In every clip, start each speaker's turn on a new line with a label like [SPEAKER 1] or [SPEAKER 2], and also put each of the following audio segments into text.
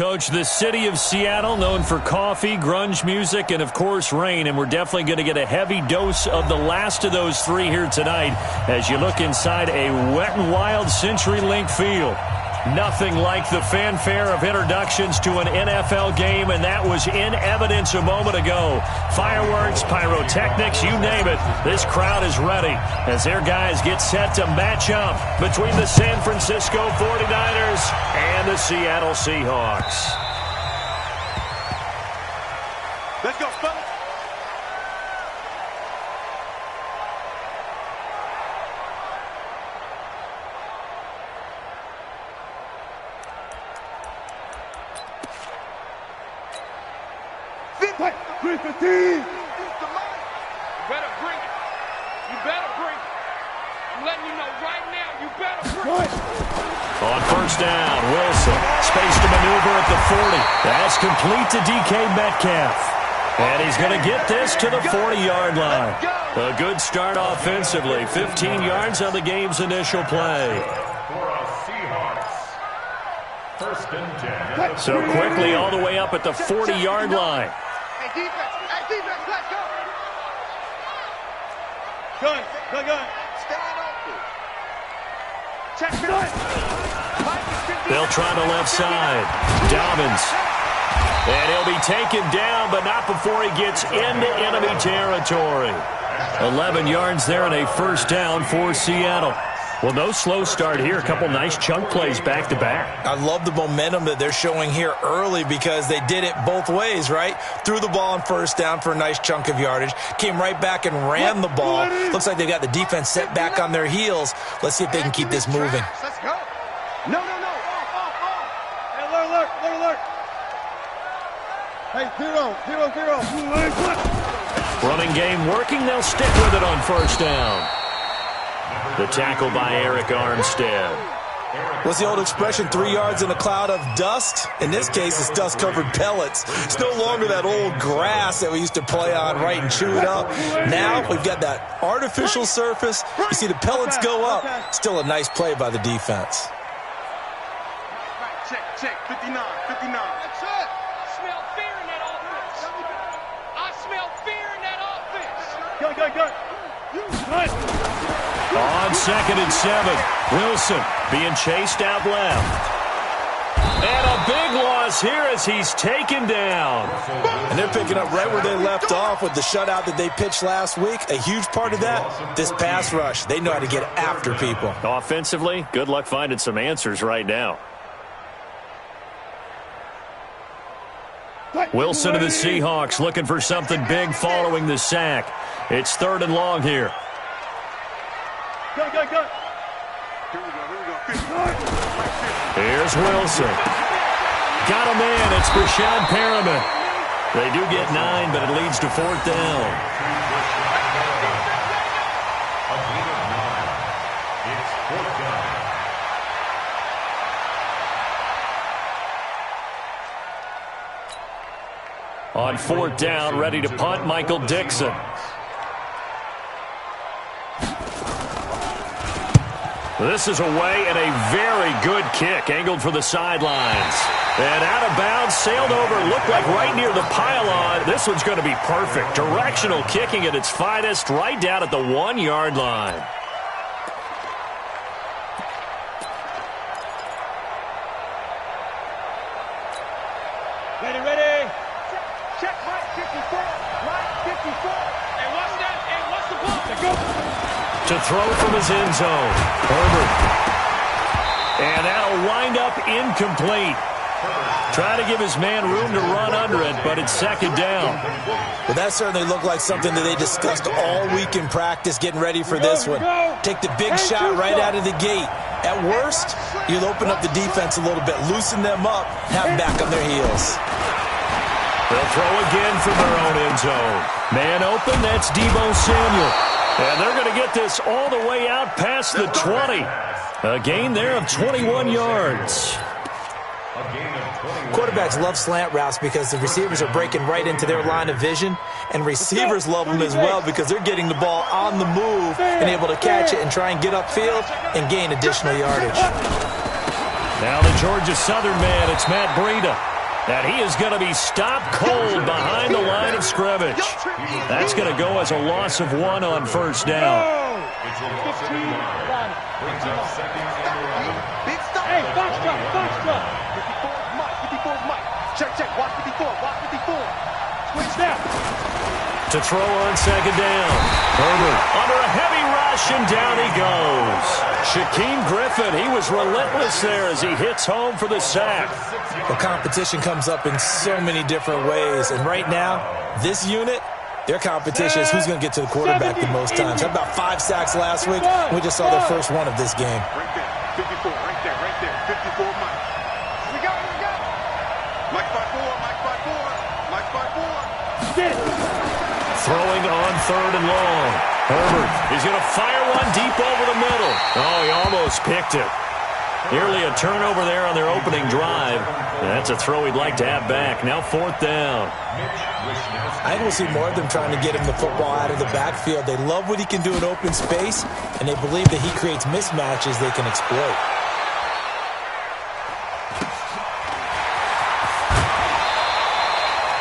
[SPEAKER 1] Coach, the city of Seattle, known for coffee, grunge music, and, of course, rain. And we're definitely going to get a heavy dose of the last of those three here tonight as you look inside a wet and wild CenturyLink field. Nothing like the fanfare of introductions to an NFL game, and that was in evidence a moment ago. Fireworks, pyrotechnics, you name it. This crowd is ready as their guys get set to match up between the San Francisco 49ers and the Seattle Seahawks.
[SPEAKER 2] Let's go, fellas. You better bring it. You better bring it. I'm letting you know right now, you better bring it.
[SPEAKER 1] On first down, Wilson. Space to maneuver at the 40. That's complete to DK Metcalf. And he's going to get this to the 40-yard line. A good start offensively. 15 yards on the game's initial play. So quickly all the way up at the 40-yard line.
[SPEAKER 2] Hey, defense, let's go. Gun. Stand open. Check gun.
[SPEAKER 1] They'll try the left side. Dobbins. And he'll be taken down, but not before he gets into enemy territory. 11 yards there and a first down for Seattle. Well, no slow start here. A couple nice chunk plays back-to-back.
[SPEAKER 3] I love the momentum that they're showing here early because they did it both ways, right? Threw the ball on first down for a nice chunk of yardage. Came right back and ran the ball. Looks like they got the defense set back on their heels. Let's see if they can keep this moving.
[SPEAKER 2] Let's go. No. Hey, alert. Hey, zero.
[SPEAKER 1] Running game working. They'll stick with it on first down. The tackle by Eric Armstead.
[SPEAKER 3] What's the old expression, 3 yards in a cloud of dust? In this case, it's dust-covered pellets. It's no longer that old grass that we used to play on, right, and chew it up. Now we've got that artificial surface. You see the pellets go up. Still a nice play by the defense.
[SPEAKER 2] Check, 59. That's it. I smell fear in that offense. Good.
[SPEAKER 1] On 2nd and 7, Wilson being chased out left. And a big loss here as he's taken down.
[SPEAKER 3] And they're picking up right where they left off with the shutout that they pitched last week. A huge part of that, this pass rush. They know how to get after people.
[SPEAKER 1] Offensively, good luck finding some answers right now. Wilson of the Seahawks looking for something big following the sack. It's 3rd and long here.
[SPEAKER 2] Go. Here we go.
[SPEAKER 1] Here's Wilson. Got a man. It's Brashad Perriman. They do get 9, but it leads to 4th down. On 4th down, ready to punt, Michael Dixon. This is away and a very good kick, angled for the sidelines. And out of bounds, sailed over, looked like right near the pylon. This one's going to be perfect. Directional kicking at its finest, right down at the 1-yard line.
[SPEAKER 2] Ready. Check right 54. Hey, what's the ball? Go.
[SPEAKER 1] To throw from his end zone. Herbert. And that'll wind up incomplete. Try to give his man room to run under it, but it's 2nd down.
[SPEAKER 3] Well, that certainly looked like something that they discussed all week in practice, getting ready for this one. Take the big shot right out of the gate. At worst, you'll open up the defense a little bit, loosen them up, have them back on their heels.
[SPEAKER 1] They'll throw again from their own end zone. Man open, that's Deebo Samuel. And they're going to get this all the way out past the 20. A gain there of 21 yards.
[SPEAKER 3] Quarterbacks love slant routes because the receivers are breaking right into their line of vision, and receivers love them as well because they're getting the ball on the move and able to catch it and try and get upfield and gain additional yardage.
[SPEAKER 1] Now the Georgia Southern man, it's Matt Breida. And he is going to be stopped cold behind the line of scrimmage. That's going to go as a loss of 1 on first down.
[SPEAKER 2] Hey, Foxtrot. 54's Mike. Check. Watch 54. Switch now.
[SPEAKER 1] To throw on second down. Herbert under a heavy rush, and down he goes. Shaquem Griffin, he was relentless there as he hits home for the sack.
[SPEAKER 3] The competition comes up in so many different ways. And right now, this unit, their competition is who's going to get to the quarterback the most times. How about 5 sacks last week? We just saw their first one of this game.
[SPEAKER 2] Right there. 54. Right there. 54 Mike. We go. Mike 5-4. Get it.
[SPEAKER 1] Throwing on third and long. Herbert, he's going to fire one deep over the middle. Oh, he almost picked it. Nearly a turnover there on their opening drive. That's a throw he'd like to have back. Now fourth down.
[SPEAKER 3] I think we'll see more of them trying to get him the football out of the backfield. They love what he can do in open space, and they believe that he creates mismatches they can exploit.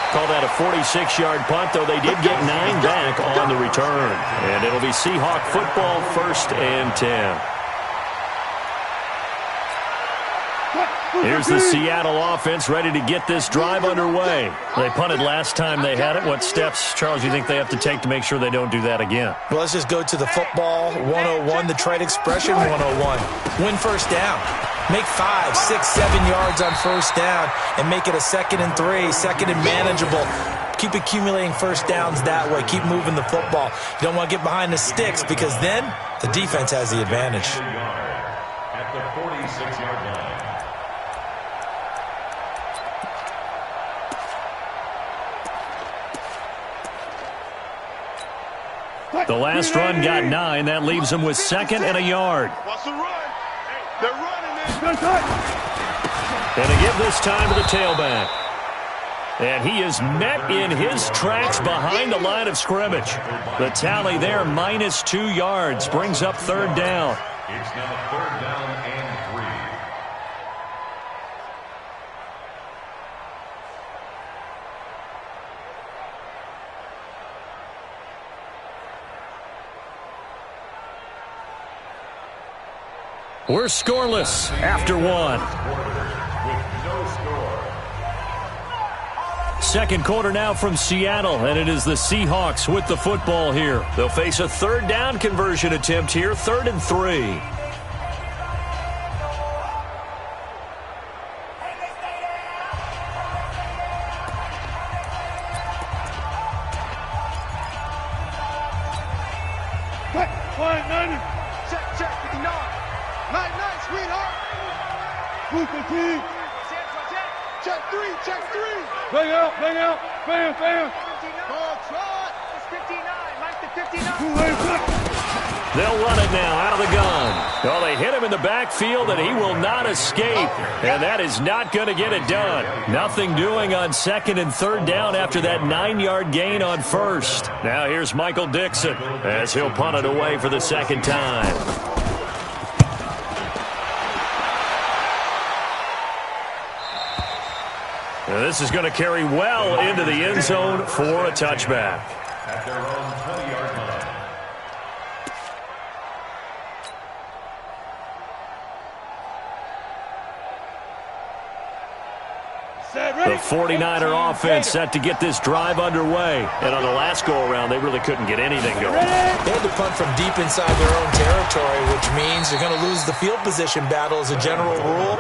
[SPEAKER 1] Call that a 46-yard punt, though they did get 9 back on the return. And it'll be Seahawk football, 1st and 10. Here's the Seattle offense ready to get this drive underway. They punted last time they had it. What steps, Charles, you think they have to take to make sure they don't do that again?
[SPEAKER 3] Well, let's just go to the football 101, the trade expression 101. Win first down. Make 5, 6, 7 yards on first down and make it a 2nd and 3, 2nd and manageable. Keep accumulating first downs that way. Keep moving the football. You don't want to get behind the sticks because then the defense has the advantage.
[SPEAKER 4] At the 46-yard line.
[SPEAKER 1] The last run got 9. That leaves them with 2nd and a yard.
[SPEAKER 2] Watch the run. They're running it.
[SPEAKER 1] And to give this time to the tailback. And he is met in his tracks behind the line of scrimmage. The tally there, -2 yards, brings up 3rd down.
[SPEAKER 4] It's now 3rd down and
[SPEAKER 1] 3. We're scoreless after 1. Second quarter now from Seattle, and it is the Seahawks with the football here. They'll face a 3rd down conversion attempt here, 3rd and 3.
[SPEAKER 2] Check, 59. Night, sweetheart. Check 3.
[SPEAKER 5] Bang out. Bam.
[SPEAKER 2] Ball trot. It's 59. Mike to 59.
[SPEAKER 1] They'll run it now out of the gun. Well, they hit him in the backfield, and he will not escape. And that is not going to get it done. Nothing doing on 2nd and 3rd down after that 9-yard gain on 1st. Now here's Michael Dixon as he'll punt it away for the 2nd time. Now this is going to carry well into the end zone for a touchback.
[SPEAKER 4] at their own 20-yard line.
[SPEAKER 1] The 49er offense set to get this drive underway. And on the last go-around, they really couldn't get anything going.
[SPEAKER 3] They had to punt from deep inside their own territory, which means they're going to lose the field position battle as a general rule.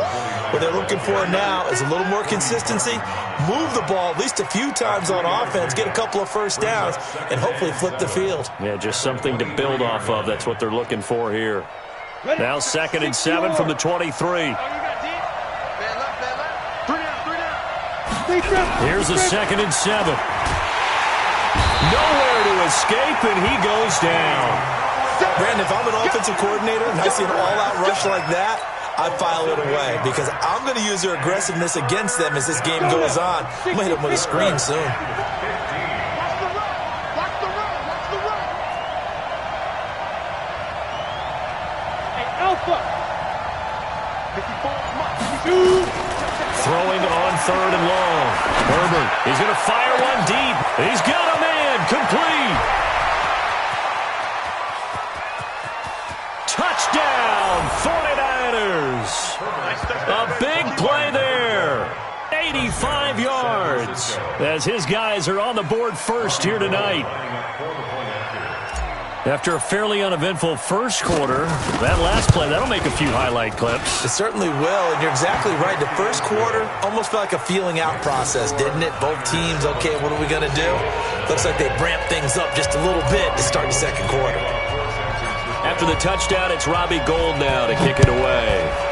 [SPEAKER 3] What they're looking for now is a little more consistency, move the ball at least a few times on offense, get a couple of first downs, and hopefully flip the field.
[SPEAKER 1] Yeah, just something to build off of. That's what they're looking for here. Now 2nd and 7 from the 23. Here's the 2nd and 7. Nowhere to escape, and he goes down.
[SPEAKER 3] Brandon, if I'm an offensive coordinator and I see an all-out rush like that, I file it away because I'm going to use their aggressiveness against them as this game goes on. I'm going to hit them with a screen soon.
[SPEAKER 2] Watch the run. Hey, Alpha. 54,
[SPEAKER 1] Throwing on 3rd and long. Herbert, he's going to fire one deep. He's got a man. Complete. Touchdown, 49ers. A big play there. 85 yards as his guys are on the board first here tonight. After a fairly uneventful first quarter, that last play, that'll make a few highlight clips.
[SPEAKER 3] It certainly will, and you're exactly right. The first quarter almost felt like a feeling out process, didn't it? Both teams, okay, what are we going to do? Looks like they ramped things up just a little bit to start the second quarter.
[SPEAKER 1] After the touchdown, it's Robbie Gould now to kick it away.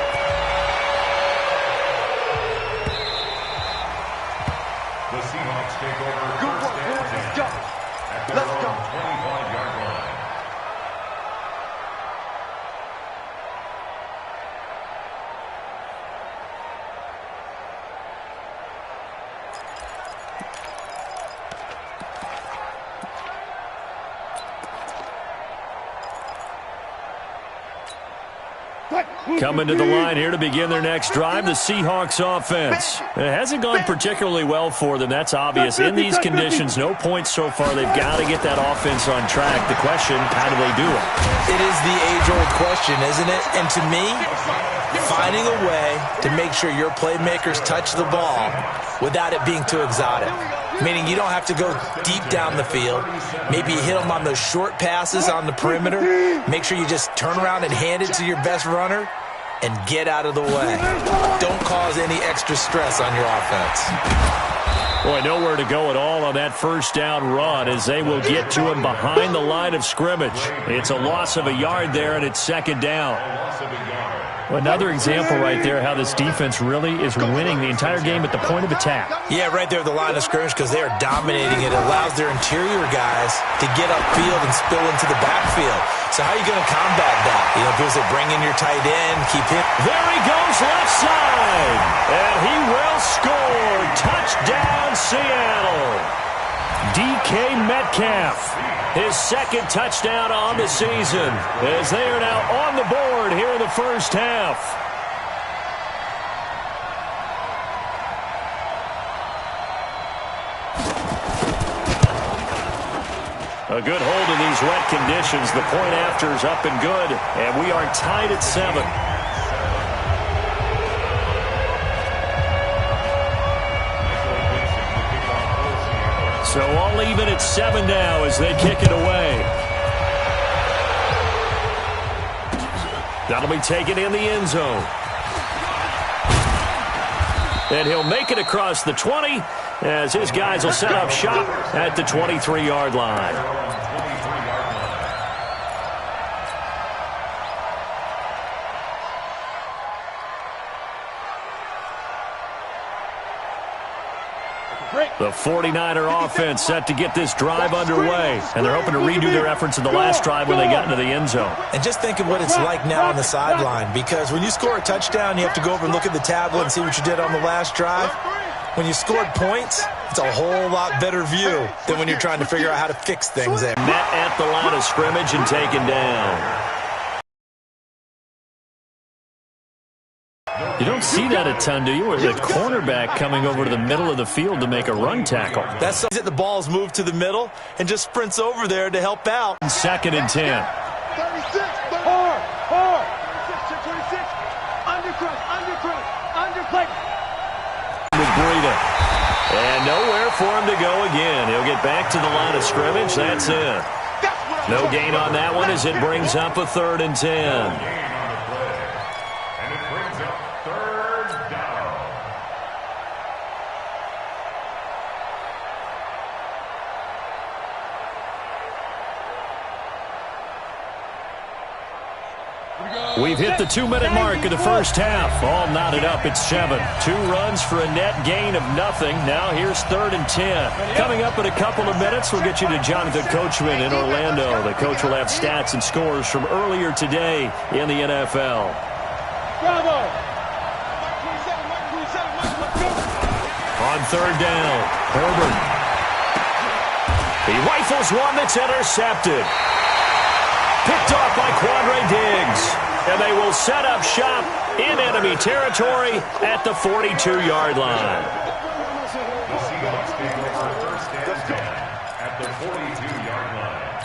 [SPEAKER 4] The Seahawks take over first and 10 at their own 25-yard line.
[SPEAKER 1] Coming to the line here to begin their next drive, the Seahawks offense. It hasn't gone particularly well for them, that's obvious. In these conditions, no points so far. They've got to get that offense on track. The question, how do they do it?
[SPEAKER 3] It is the age-old question, isn't it? And to me, finding a way to make sure your playmakers touch the ball without it being too exotic. Meaning you don't have to go deep down the field. Maybe you hit them on those short passes on the perimeter. Make sure you just turn around and hand it to your best runner and get out of the way. Don't cause any extra stress on your offense.
[SPEAKER 1] Boy, nowhere to go at all on that first down run as they will get to him behind the line of scrimmage. It's a loss of a yard there, and it's second down. Another example right there how this defense really is winning the entire game at the point of attack.
[SPEAKER 3] Yeah, right there at the line of scrimmage because they are dominating it. It allows their interior guys to get upfield and spill into the backfield. So how are you going to combat that? You know, people say bring in your tight end, keep him.
[SPEAKER 1] There he goes left side, and he will score. Touchdown, Seattle. DK Metcalf, his second touchdown on the season, as they are now on the board here in the first half. A good hold in these wet conditions. The point after is up and good, and we are tied at 7. So all even at 7 now as they kick it away. That'll be taken in the end zone. And he'll make it across the 20 as his guys will set up shop at the 23-yard line. The 49er offense set to get this drive underway, and they're hoping to redo their efforts in the last drive when they got into the end zone.
[SPEAKER 3] And just think of what it's like now on the sideline, because when you score a touchdown, you have to go over and look at the tablet and see what you did on the last drive. When you scored points, it's a whole lot better view than when you're trying to figure out how to fix things there.
[SPEAKER 1] Met at the line of scrimmage and taken down. You don't see that a ton, do you? Where the cornerback coming over to the middle of the field to make a run tackle.
[SPEAKER 3] That's something that the ball's moved to the middle and just sprints over there to help out.
[SPEAKER 1] Second and 10.
[SPEAKER 2] 36, hard, 26, undercut,
[SPEAKER 1] With Breida. And nowhere for him to go again. He'll get back to the line of scrimmage. That's it. No gain on that one as it brings up a 3rd and 10. We've hit the 2-minute mark of the first half. All knotted up at 7. 2 runs for a net gain of nothing. Now here's 3rd and 10. Coming up in a couple of minutes, we'll get you to Jonathan Coachman in Orlando. The coach will have stats and scores from earlier today in the NFL.
[SPEAKER 2] Bravo.
[SPEAKER 1] On 3rd down, Herbert. He rifles one that's intercepted. Picked off by Quandre Diggs. And they will set up shop in enemy territory at the 42-yard line.
[SPEAKER 4] The Seahawks take over first and 10 at the 42-yard line.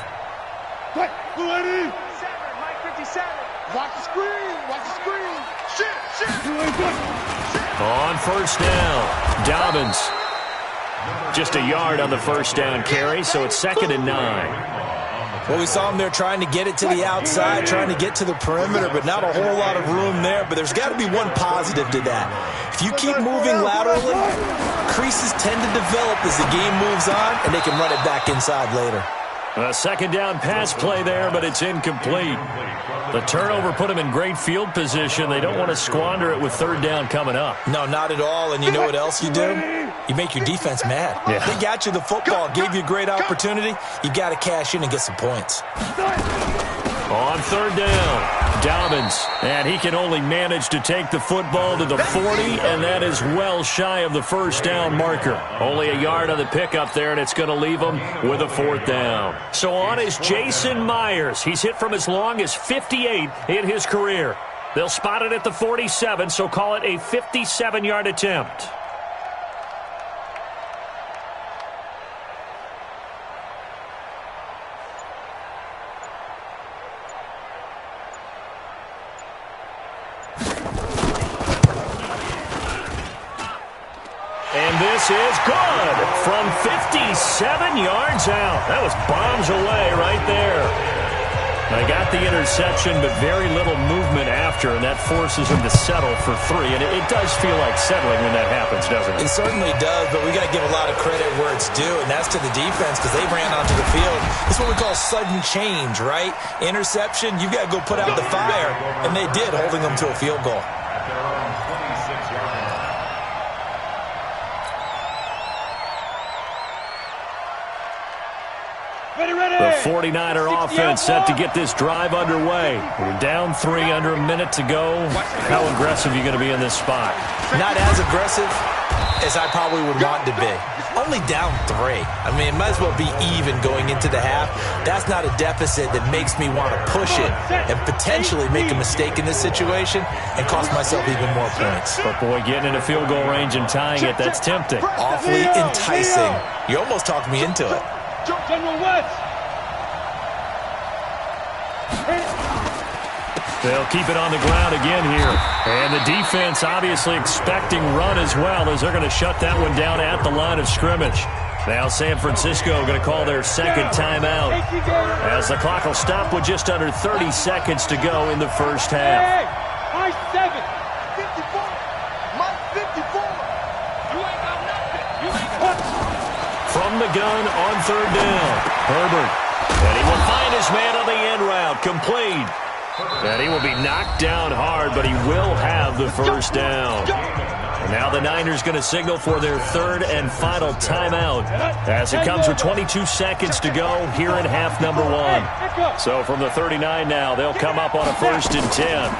[SPEAKER 5] What? Blue 80.
[SPEAKER 2] 7, Mike 57.
[SPEAKER 5] Watch the screen. Watch the screen. Shit. Blue 80.
[SPEAKER 1] On first down, Dobbins. Just a yard on the first down carry, so it's 2nd and 9.
[SPEAKER 3] Well, we saw him there trying to get it to the outside, trying to get to the perimeter, but not a whole lot of room there. But there's got to be one positive to that. If you keep moving laterally, creases tend to develop as the game moves on, and they can run it back inside later.
[SPEAKER 1] A second down pass play there, but it's incomplete. The turnover put them in great field position. They don't want to squander it with third down coming up.
[SPEAKER 3] No, not at all. And you know what else you do? You make your defense mad.
[SPEAKER 1] Yeah.
[SPEAKER 3] They got you the football, gave you a great opportunity. You got to cash in and get some points.
[SPEAKER 1] On third down, Dobbins. And he can only manage to take the football to the 40, and that is well shy of the first down marker. Only a yard on the pickup there, and it's going to leave him with a 4th down. So on is Jason Myers. He's hit from as long as 58 in his career. They'll spot it at the 47, so call it a 57-yard attempt. And this is good from 57 yards out. That was bombs away right there. They got the interception, but very little movement after, and that forces him to settle for 3. And it does feel like settling when that happens, doesn't it?
[SPEAKER 3] It certainly does, but we got to give a lot of credit where it's due, and that's to the defense because they ran onto the field. It's what we call sudden change, right? Interception, you've got to go put out the fire, and they did, holding them to a field goal.
[SPEAKER 4] At their own 26-yard line.
[SPEAKER 1] The 49er offense set to get this drive underway. We're down 3, under a minute to go. How aggressive are you going to be in this spot?
[SPEAKER 3] Not as aggressive as I probably would want to be. Only down 3. I mean, it might as well be even going into the half. That's not a deficit that makes me want to push it and potentially make a mistake in this situation and cost myself even more points.
[SPEAKER 1] But, boy, getting into field goal range and tying it, that's tempting.
[SPEAKER 3] Awfully enticing. You almost talked me into it.
[SPEAKER 5] General West.
[SPEAKER 1] They'll keep it on the ground again here. And the defense obviously expecting run as well, as they're going to shut that one down at the line of scrimmage. Now San Francisco going to call their second timeout, as the clock will stop with just under 30 seconds to go in the first half.
[SPEAKER 5] I 7. 54. Mike 54. You ain't got nothing. You ain't got nothing.
[SPEAKER 1] From the gun on third down, Herbert. And he will find his man on the end route, complete. And he will be knocked down hard, but he will have the first down. And now the Niners going to signal for their third and final timeout, as it comes with 22 seconds to go here in half number 1. So from the 39 now, they'll come up on a 1st and 10.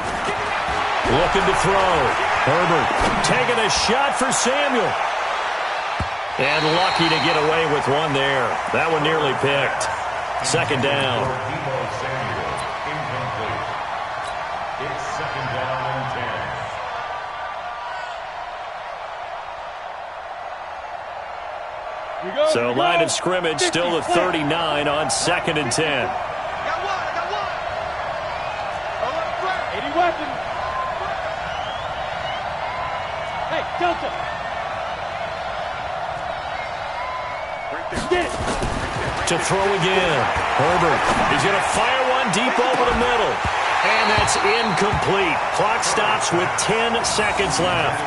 [SPEAKER 1] Looking to throw. Herbert taking a shot for Samuel. And lucky to get away with one there. That one nearly picked. Second down.
[SPEAKER 4] It's 2nd down and 10.
[SPEAKER 1] So line of scrimmage still the 39 on 2nd and 10.
[SPEAKER 5] I got one. 80 weapons. Hey, Delta. Get it.
[SPEAKER 1] To throw again. Herbert. He's going to fire one deep over the middle. And that's incomplete. Clock stops with 10 seconds left.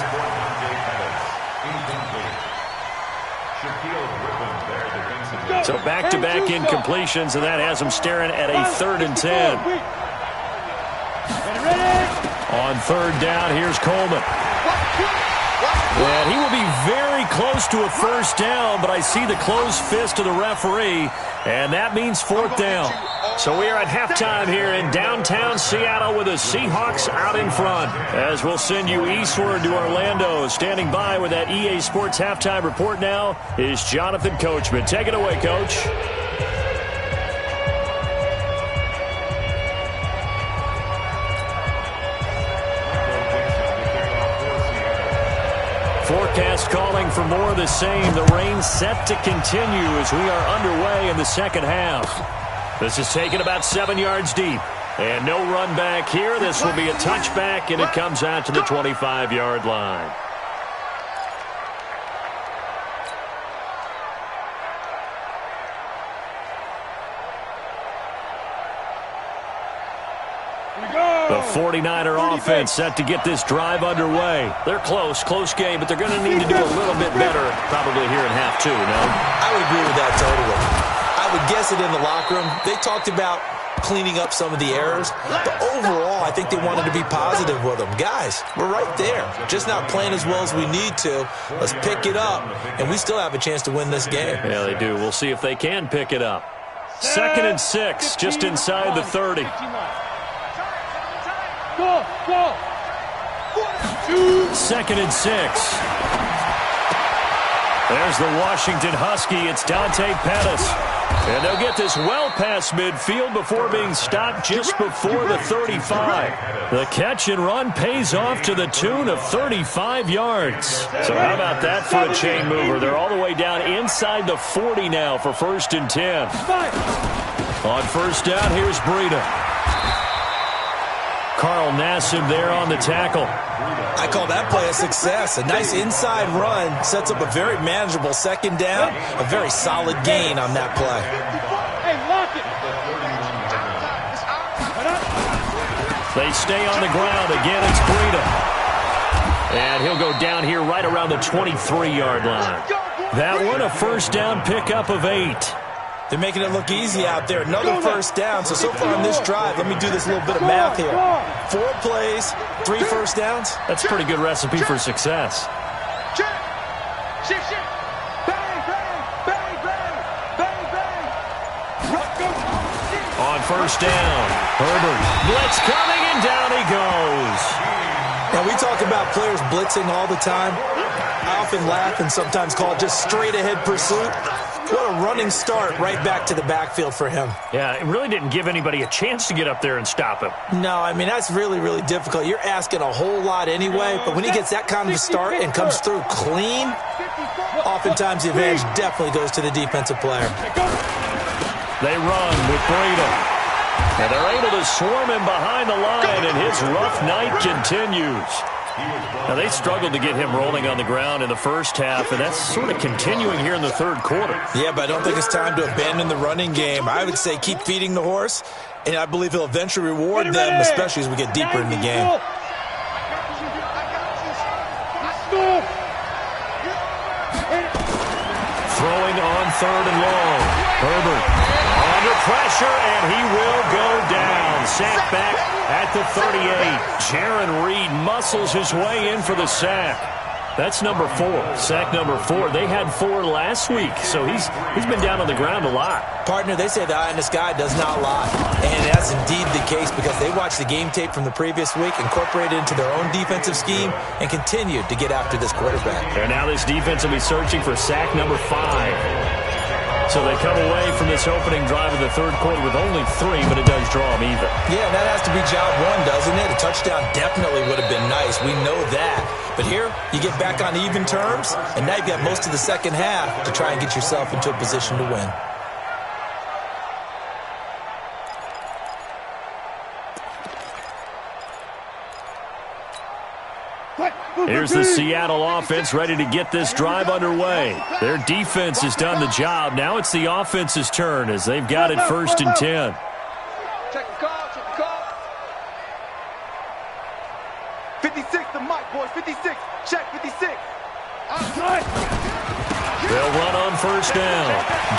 [SPEAKER 1] So back-to-back incompletions, and that has him staring at a 3rd and 10. On third down, here's Coleman. And he will be very close to a first down, but I see the closed fist of the referee, and that means 4th down. So we are at halftime here in downtown Seattle with the Seahawks out in front, as we'll send you eastward to Orlando. Standing by with that EA Sports halftime report now is Jonathan Coachman. Take it away, Coach. Forecast calling for more of the same. The rain set to continue as we are underway in the second half. This is taken about 7 yards deep. And no run back here. This will be a touchback, and it comes out to the 25-yard line. The 49er offense set to get this drive underway. They're close game, but they're going to need to do a little bit better probably here in half two, no?
[SPEAKER 3] I would agree with that totally. I would guess it in the locker room. They talked about cleaning up some of the errors, but overall, I think they wanted to be positive with them. Guys, we're right there. Just not playing as well as we need to. Let's pick it up, and we still have a chance to win this game.
[SPEAKER 1] Yeah, they do. We'll see if they can pick it up. 2nd and 6, just inside the 30.
[SPEAKER 5] Go!
[SPEAKER 1] 2nd and 6. There's the Washington Husky. It's Dante Pettis. And they'll get this well past midfield before being stopped just before the 35. The catch and run pays off to the tune of 35 yards. So how about that for a chain mover? They're all the way down inside the 40 now for 1st and 10. On 1st down, here's Breida. Carl Nassib there on the tackle.
[SPEAKER 3] I call that play a success. A nice inside run sets up a very manageable 2nd down. A very solid gain on that play.
[SPEAKER 5] Hey, lock it.
[SPEAKER 1] They stay on the ground. Again, it's Breida. And he'll go down here right around the 23-yard line. That one, a 1st down pickup of 8.
[SPEAKER 3] They're making it look easy out there. Another 1st down. So far on this drive, let me do this little bit of math here. 4 plays, 3 1st downs.
[SPEAKER 1] That's a pretty good recipe for success. On 1st down, Herbert. Blitz coming, and down he goes.
[SPEAKER 3] Now, we talk about players blitzing all the time. I often laugh and sometimes call it just straight-ahead pursuit. What a running start right back to the backfield for him.
[SPEAKER 1] Yeah, it really didn't give anybody a chance to get up there and stop him.
[SPEAKER 3] No, I mean, that's really, really difficult. You're asking a whole lot anyway, but when he gets that kind of a start and comes through clean, oftentimes the advantage definitely goes to the defensive player.
[SPEAKER 1] They run with Breida. And they're able to swarm him behind the line, and his rough night continues. Now, they struggled to get him rolling on the ground in the 1st half, and that's sort of continuing here in the 3rd quarter.
[SPEAKER 3] Yeah, but I don't think it's time to abandon the running game. I would say keep feeding the horse, and I believe he'll eventually reward them, especially as we get deeper in the game.
[SPEAKER 1] Throwing on 3rd and long. Herbert under pressure, and he will go down. Sack back at the 38. Jaron Reed muscles his way in for the sack. That's number 4. Sack number 4. They had 4 last week, so he's been down on the ground a lot.
[SPEAKER 3] Partner, they say the eye in the sky does not lie. And that's indeed the case because they watched the game tape from the previous week, incorporated it into their own defensive scheme, and continued to get after this quarterback.
[SPEAKER 1] And now this defense will be searching for sack number 5. So they come away from this opening drive of the 3rd quarter with only 3, but it does draw them even.
[SPEAKER 3] Yeah, that has to be job 1, doesn't it? A touchdown definitely would have been nice. We know that. But here, you get back on even terms, and now you've got most of the 2nd half to try and get yourself into a position to win.
[SPEAKER 1] Here's the Seattle offense ready to get this drive underway. Their defense has done the job. Now it's the offense's turn as they've got it 1st and 10.
[SPEAKER 5] Check the call, check the call. 56 to Mike, boys, 56. Check 56.
[SPEAKER 1] They'll run on 1st down.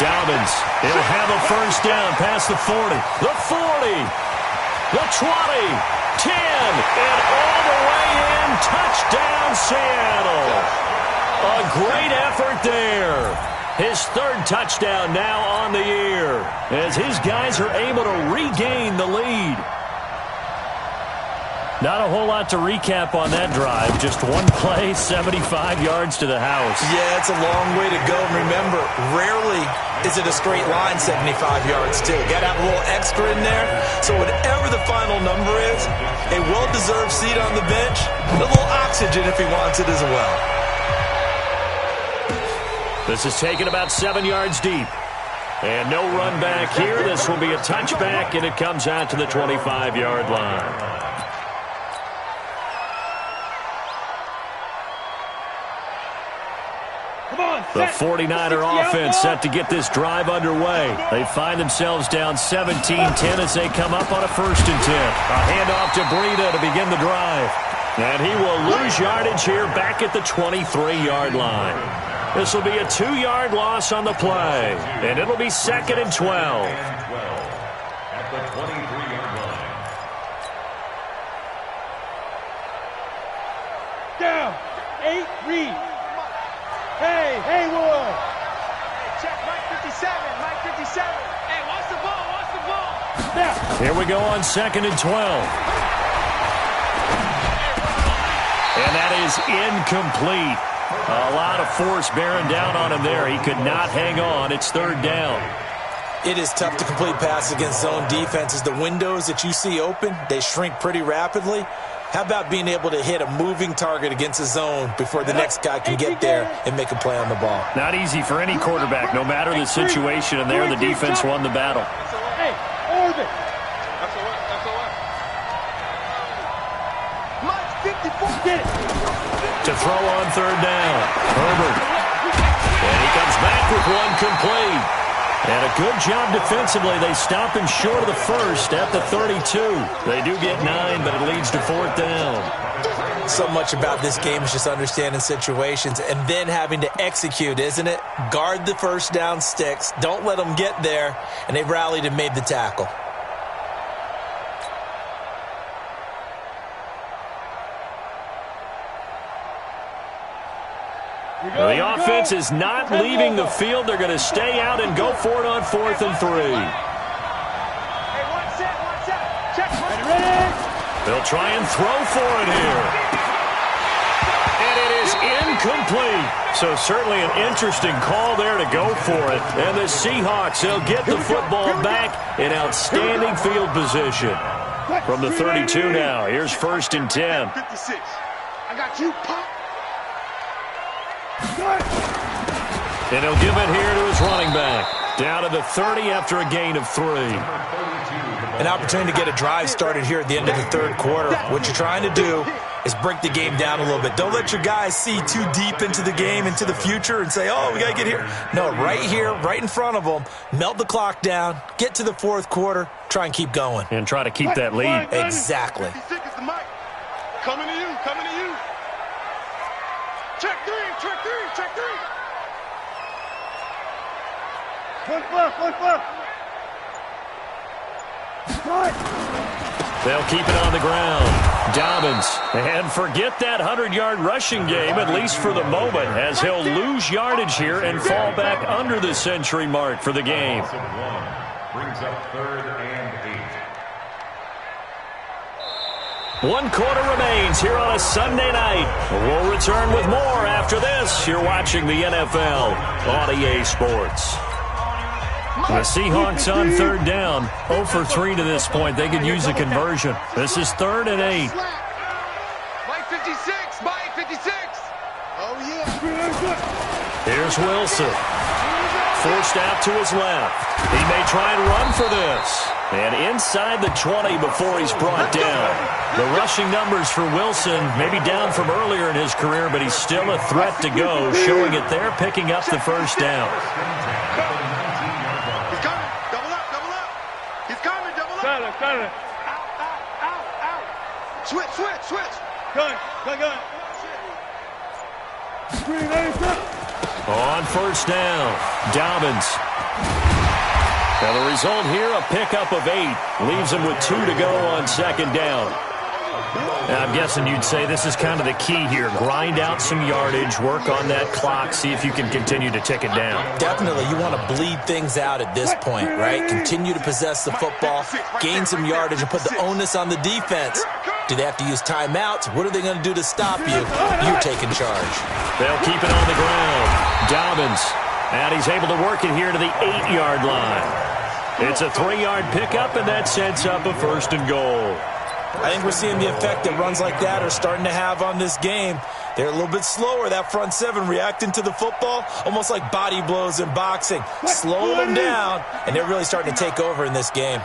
[SPEAKER 1] Dobbins, he'll have a 1st down past the 40. The 40, the 20, 10, and all the way in. Touchdown, Seattle. A great effort there. His 3rd touchdown now on the year as his guys are able to regain the lead. Not a whole lot to recap on that drive. Just 1 play, 75 yards to the house.
[SPEAKER 3] Yeah, it's a long way to go. Remember, rarely is it a straight line 75 yards, too. Got to have a little extra in there. So whatever the final number is, a well-deserved seat on the bench, a little oxygen if he wants it as well.
[SPEAKER 1] This is taken about 7 yards deep. And no run back here. This will be a touchback, and it comes out to the 25-yard line. The 49er offense set to get this drive underway. They find themselves down 17-10 as they come up on a 1st and 10. A handoff to Breida to begin the drive. And he will lose yardage here back at the 23-yard line. This will be a 2-yard loss on the play. And it'll be 2nd and 12.
[SPEAKER 4] At the 23-yard line.
[SPEAKER 5] Down. 8, read. Hey, Haywood.
[SPEAKER 2] Hey, check Mike 57, Mike 57. Hey, watch the ball, watch the ball.
[SPEAKER 5] Now.
[SPEAKER 1] Here we go on 2nd and 12. And that is incomplete. A lot of force bearing down on him there. He could not hang on. It's 3rd down.
[SPEAKER 3] It is tough to complete passes against zone defenses. The windows that you see open, they shrink pretty rapidly. How about being able to hit a moving target against a zone before the next guy can get there and make a play on the ball?
[SPEAKER 1] Not easy for any quarterback, no matter the situation, and there the defense won the battle.
[SPEAKER 5] Hey, orbit.
[SPEAKER 2] Mike 54.
[SPEAKER 5] Get it.
[SPEAKER 1] To throw on 3rd down. Herbert. And he comes back with one complete. And a good job defensively. They stop him short of the 1st at the 32. They do get 9, but it leads to 4th down.
[SPEAKER 3] So much about this game is just understanding situations and then having to execute, isn't it? Guard the 1st down sticks. Don't let them get there. And they rallied and made the tackle.
[SPEAKER 1] The offense is not leaving the field. They're going to stay out and go for it on 4th and 3.
[SPEAKER 2] Hey, one set. Check.
[SPEAKER 5] Ready?
[SPEAKER 1] They'll try and throw for it here. And it is incomplete. So certainly an interesting call there to go for it. And the Seahawks, they'll get the football back in outstanding field position. From the 32 now, here's 1st and 10.
[SPEAKER 2] 56. I got you, Pop.
[SPEAKER 1] And he'll give it here to his running back. Down to the 30 after a gain of 3.
[SPEAKER 3] An opportunity to get a drive started here at the end of the 3rd quarter. What you're trying to do is break the game down a little bit. Don't let your guys see too deep into the game, into the future, and say, oh, we got to get here. No, right here, right in front of them, melt the clock down, get to the 4th quarter, try and keep going.
[SPEAKER 1] And try to keep that lead.
[SPEAKER 3] Exactly.
[SPEAKER 2] 56 is the mic. Coming to you. Check 3.
[SPEAKER 5] One foot.
[SPEAKER 1] They'll keep it on the ground. Dobbins. And forget that 100-yard rushing game, at least for the moment, as he'll lose yardage here and fall back under the century mark for the game.
[SPEAKER 4] Brings up 3rd and 8.
[SPEAKER 1] 1 quarter remains here on a Sunday night. We'll return with more after this. You're watching the NFL on EA Sports. The Seahawks on 3rd down. 0 for 3 to this point. They could use a conversion. This is 3rd and 8.
[SPEAKER 2] Mike 56. Mike 56. Oh, yeah.
[SPEAKER 1] Here's Wilson. Forced out to his left. He may try and run for this. And inside the 20 before he's brought down. The rushing numbers for Wilson may be down from earlier in his career, but he's still a threat to go, showing it there, picking up the 1st down.
[SPEAKER 2] He's coming. Double up. He's coming. Double up.
[SPEAKER 5] Got it.
[SPEAKER 2] Out. Switch.
[SPEAKER 5] Gun.
[SPEAKER 1] On 1st down, Dobbins. Now the result here, a pickup of 8. Leaves him with 2 to go on 2nd down. Now, I'm guessing you'd say this is kind of the key here. Grind out some yardage, work on that clock, see if you can continue to tick it down.
[SPEAKER 3] Definitely, you want to bleed things out at this point, right? Continue to possess the football, gain some yardage, and put the onus on the defense. Do they have to use timeouts? What are they going to do to stop you? You're taking charge.
[SPEAKER 1] They'll keep it on the ground. Dobbins. And he's able to work it here to the 8-yard line. It's a 3-yard pickup, and that sets up a 1st and goal.
[SPEAKER 3] I think we're seeing the effect that runs like that are starting to have on this game. They're a little bit slower, that front seven, reacting to the football, almost like body blows in boxing. Slow them down, and they're really starting to take over in this game.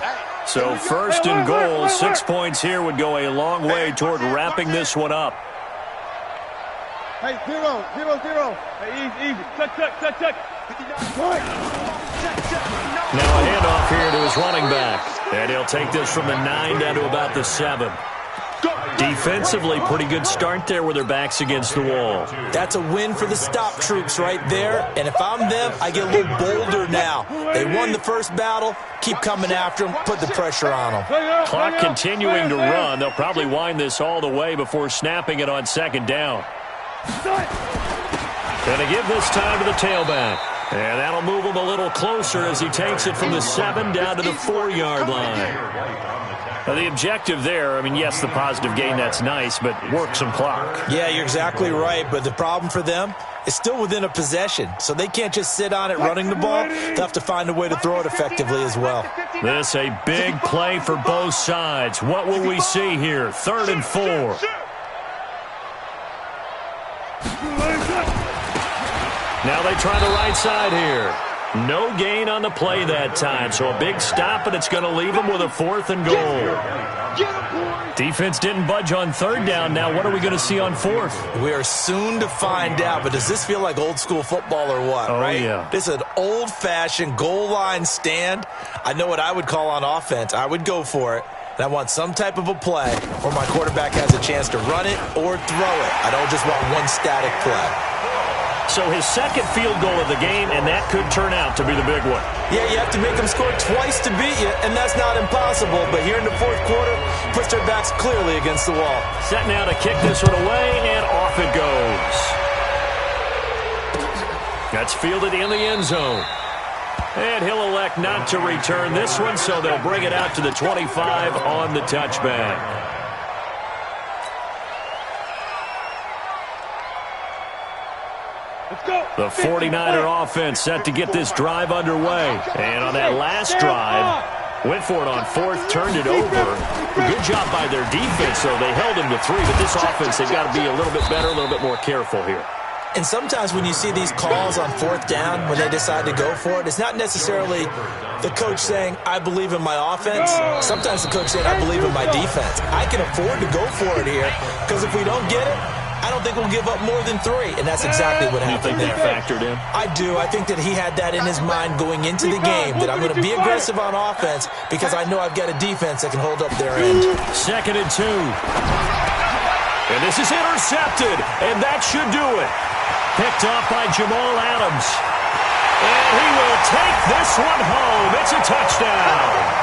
[SPEAKER 1] So first and goal, 6 points here would go a long way toward wrapping this one up.
[SPEAKER 5] Hey, 0, 0, 0. Hey, easy. Check.
[SPEAKER 1] Now a handoff here to his running back. And he'll take this from the 9 down to about the 7. Defensively, pretty good start there with their backs against the wall.
[SPEAKER 3] That's a win for the stop troops right there. And if I'm them, I get a little bolder now. They won the first battle. Keep coming after them. Put the pressure on them.
[SPEAKER 1] Clock continuing to run. They'll probably wind this all the way before snapping it on second down. Gonna give this time to the tailback. And that'll move him a little closer as he takes it from the 7 down to the 4-yard line. Now, the objective there, I mean, yes, the positive gain, that's nice, but work some clock.
[SPEAKER 3] Yeah, you're exactly right, but the problem for them is still within a possession, so they can't just sit on it running the ball. They'll have to find a way to throw it effectively as well.
[SPEAKER 1] This a big play for both sides. What will we see here? 3rd and 4. Now they try the right side here. No gain on the play that time, so a big stop, and it's going to leave them with a 4th and goal. Defense didn't budge on 3rd down. Now what are we going to see on 4th?
[SPEAKER 3] We are soon to find out, but does this feel like old school football or what, right?
[SPEAKER 1] Yeah.
[SPEAKER 3] This is an old-fashioned goal line stand. I know what I would call on offense. I would go for it, and I want some type of a play where my quarterback has a chance to run it or throw it. I don't just want one static play.
[SPEAKER 1] So his 2nd field goal of the game, and that could turn out to be the big one.
[SPEAKER 3] Yeah, you have to make them score twice to beat you, and that's not impossible. But here in the 4th quarter, puts their backs clearly against the wall.
[SPEAKER 1] Set now to kick this one away, and off it goes. That's fielded in the end zone. And he'll elect not to return this one, so they'll bring it out to the 25 on the touchback. The 49er offense set to get this drive underway. And on that last drive, went for it on 4th, turned it over. Good job by their defense, though. They held them to 3, but this offense, they've got to be a little bit better, a little bit more careful here.
[SPEAKER 3] And sometimes when you see these calls on 4th down, when they decide to go for it, it's not necessarily the coach saying, I believe in my offense. Sometimes the coach saying, I believe in my defense. I can afford to go for it here, because if we don't get it, I don't think we'll give up more than 3, and that's exactly what happened there.
[SPEAKER 1] You think they factored in?
[SPEAKER 3] I do. I think that he had that in his mind going into the game, that I'm going to be aggressive on offense because I know I've got a defense that can hold up their end.
[SPEAKER 1] 2nd and 2. And this is intercepted, and that should do it. Picked off by Jamal Adams. And he will take this one home. It's a touchdown.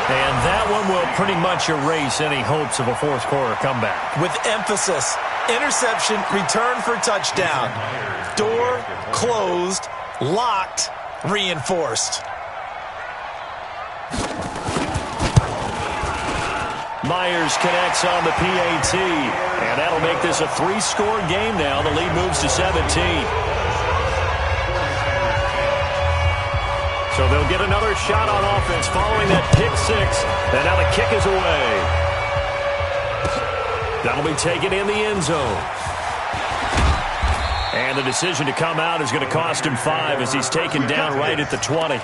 [SPEAKER 1] And that one will pretty much erase any hopes of a 4th quarter comeback.
[SPEAKER 3] With emphasis, interception, return for touchdown. Door closed, locked, reinforced.
[SPEAKER 1] Myers connects on the PAT, and that'll make this a 3-score game now. The lead moves to 17. So they'll get another shot on offense following that pick 6. And now the kick is away. That'll be taken in the end zone. And the decision to come out is going to cost him 5 as he's taken down right at the 20.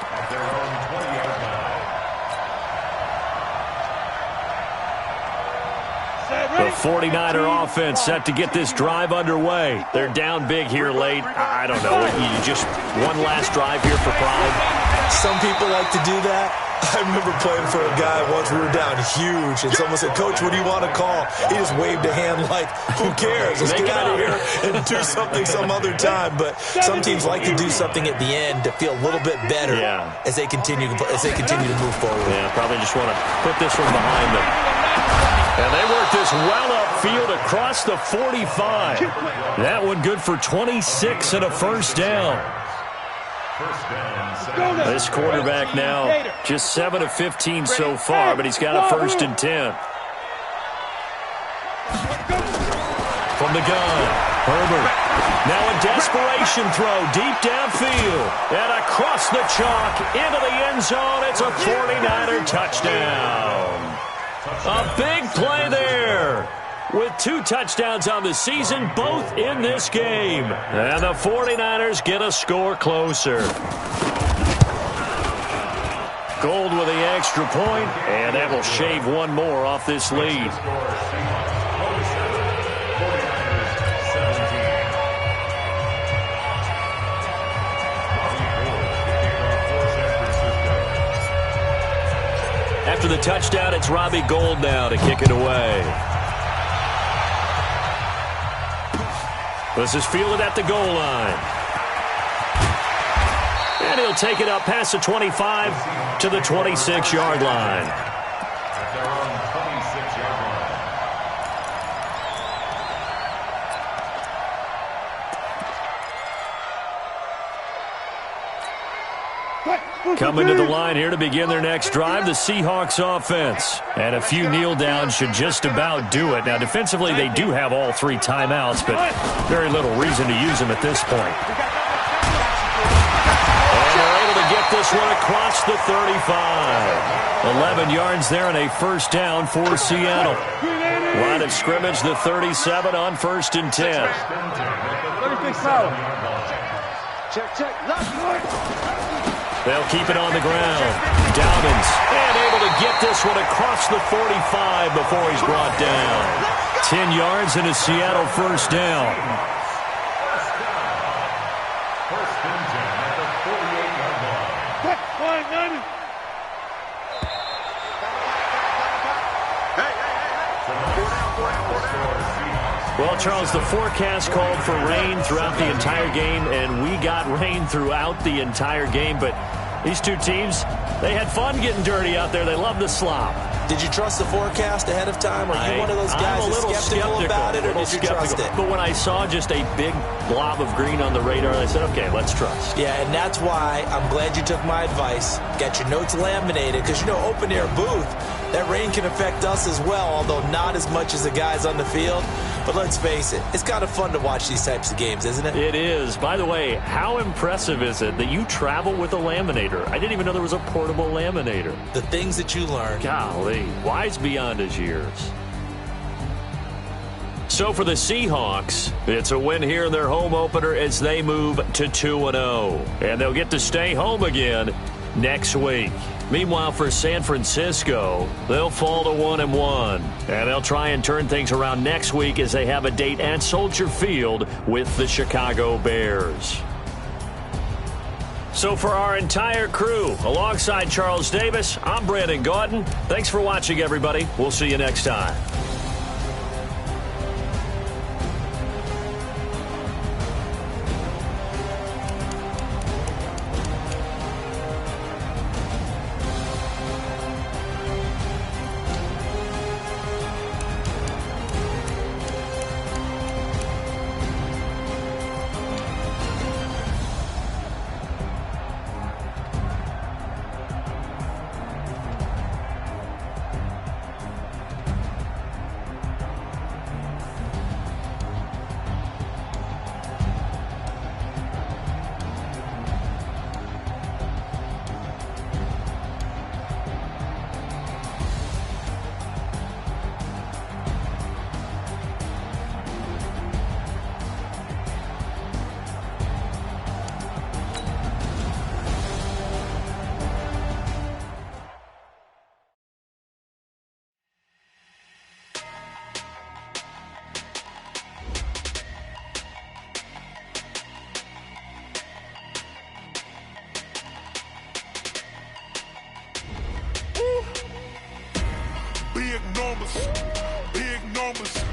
[SPEAKER 1] The 49er offense set to get this drive underway. They're down big here late. I don't know. You just one last drive here for pride.
[SPEAKER 3] Some people like to do that. I remember playing for a guy once. We were down huge, and someone said, Coach, what do you want to call? He just waved a hand like, who cares? Let's get out of here and do something some other time. But some teams like to do something at the end to feel a little bit better as they continue to move forward.
[SPEAKER 1] Yeah, probably just want to put this one behind them. And they work this well upfield across the 45. That one good for 26 and a 1st down. This quarterback now just 7 of 15 so far, but he's got a 1st and 10. From the gun, Herbert. Now a desperation throw deep downfield. And across the chalk into the end zone. It's a 49er touchdown. A big play there. with 2 touchdowns on the season, both in this game. And the 49ers get a score closer. Gold with the extra point, and that will shave one more off this lead. After the touchdown, it's Robbie Gould now to kick it away. This is fielded at the goal line. And he'll take it up past the 25 to the 26-yard line.
[SPEAKER 4] At their own 26-yard line.
[SPEAKER 1] Coming to the line here to begin their next drive, the Seahawks offense. And a few kneel downs should just about do it. Now, defensively, they do have all 3 timeouts, but very little reason to use them at this point. And they're able to get this one across the 35. 11 yards there and a first down for Seattle. Line of scrimmage, the 37 on 1st and 10.
[SPEAKER 5] 36 foul. Check.
[SPEAKER 1] They'll keep it on the ground. Dobbins, and able to get this one across the 45 before he's brought down. 10 yards and a Seattle first down.
[SPEAKER 4] First and 10 at the 48-yard line.
[SPEAKER 1] Well, Charles, the forecast called for rain throughout the entire game, and we got rain throughout the entire game. But these two teams, they had fun getting dirty out there. They love the slop.
[SPEAKER 3] Did you trust the forecast ahead of time? Are you one of those guys that's skeptical about it, or did you trust it?
[SPEAKER 1] But when I saw just a big blob of green on the radar, I said, okay, let's trust.
[SPEAKER 3] Yeah, and that's why I'm glad you took my advice. Got your notes laminated, because, you know, open-air booth, that rain can affect us as well, although not as much as the guys on the field. But let's face it, it's kind of fun to watch these types of games, isn't it?
[SPEAKER 1] It is. By the way, how impressive is it that you travel with a laminator? I didn't even know there was a portable laminator.
[SPEAKER 3] The things that you learn.
[SPEAKER 1] Golly, wise beyond his years. So for the Seahawks, it's a win here in their home opener as they move to 2-0. And they'll get to stay home again next week. Meanwhile, for San Francisco, they'll fall to 1-1. And they'll try and turn things around next week as they have a date at Soldier Field with the Chicago Bears. So for our entire crew, alongside Charles Davis, I'm Brandon Gaudin. Thanks for watching, everybody. We'll see you next time.
[SPEAKER 6] Big numbers,